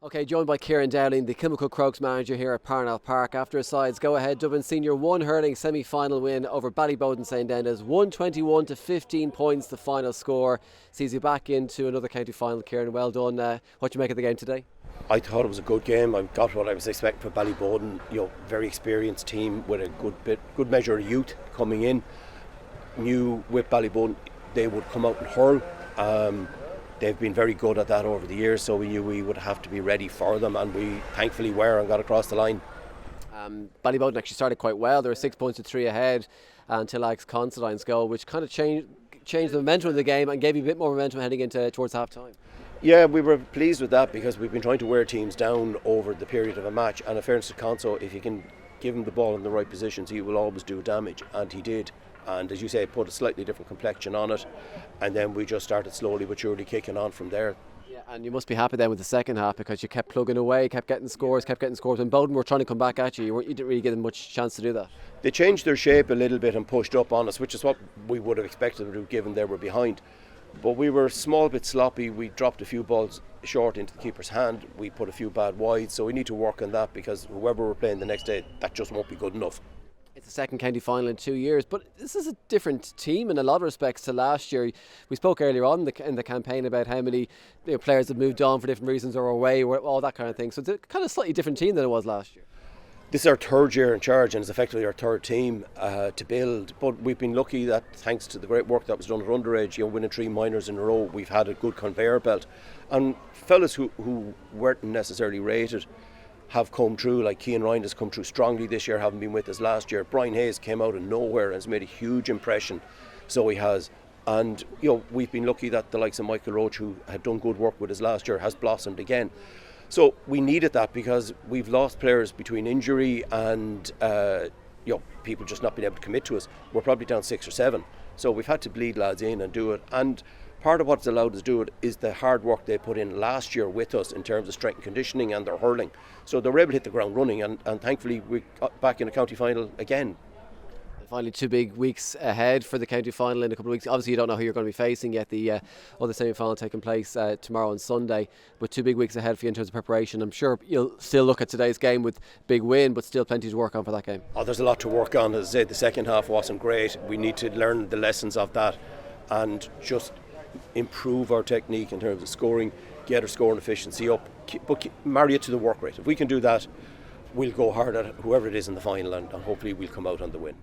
Okay, joined by Kieran Dowling, the Kilmacud Crokes manager here at Parnell Park. After his sides Go Ahead Dublin Senior one Hurling semi-final win over Ballyboden St Endas, 121 to 15 points the final score. Sees you back into another county final. Kieran, well done. What do you make of the game today? I thought it was a good game. I got what I was expecting for Ballyboden. Very experienced team with a good measure of youth coming in. Knew with Ballyboden they would come out and hurl. They've been very good at that over the years, so we knew we would have to be ready for them, and we thankfully were and got across the line. Ballyboden actually started quite well. They were 6 points to 3 ahead until Alex Considine's goal, which kind of changed the momentum of the game and gave you a bit more momentum heading into towards half time. Yeah, we were pleased with that because we've been trying to wear teams down over the period of a match, and in fairness to Conso, if you can give him the ball in the right positions, he will always do damage, and he did. And as you say, put a slightly different complexion on it, and then we just started slowly but surely kicking on from there. Yeah, and you must be happy then with the second half because you kept plugging away, kept getting scores. And Bowden were trying to come back at you. You didn't really give them much chance to do that. They changed their shape a little bit and pushed up on us, which is what we would have expected them to do given they were behind. But we were a small bit sloppy. We dropped a few balls short into the keeper's hand. We put a few bad wides, so we need to work on that because whoever we're playing the next day, that just won't be good enough. It's the second county final in 2 years, but this is a different team in a lot of respects to last year. We spoke earlier on in the campaign about how many players have moved on for different reasons or away, or all that kind of thing. So it's a kind of slightly different team than it was last year. This is our third year in charge, and it's effectively our third team to build. But we've been lucky that thanks to the great work that was done at underage, winning 3 minors in a row, we've had a good conveyor belt. And fellas who weren't necessarily rated have come through, like Kieran has come through strongly this year, having been with us last year. Brian Hayes came out of nowhere and has made a huge impression, so he has. And we've been lucky that the likes of Michael Roach, who had done good work with us last year, has blossomed again. So we needed that because we've lost players between injury and people just not being able to commit to us. We're probably down 6 or 7, so we've had to bleed lads in and do it. And part of what's allowed us to do it is the hard work they put in last year with us in terms of strength and conditioning and their hurling. So they were able to hit the ground running, and thankfully we got back in a county final again. And finally, 2 big weeks ahead for the county final in a couple of weeks. Obviously you don't know who you're going to be facing yet. The other semi-final taking place tomorrow and Sunday, but 2 big weeks ahead for you in terms of preparation. I'm sure you'll still look at today's game with big win, but still plenty to work on for that game. There's a lot to work on. As I said, the second half wasn't great. We need to learn the lessons of that and just improve our technique in terms of scoring, get our scoring efficiency up, but marry it to the work rate. If we can do that, we'll go hard at whoever it is in the final, and hopefully we'll come out on the win.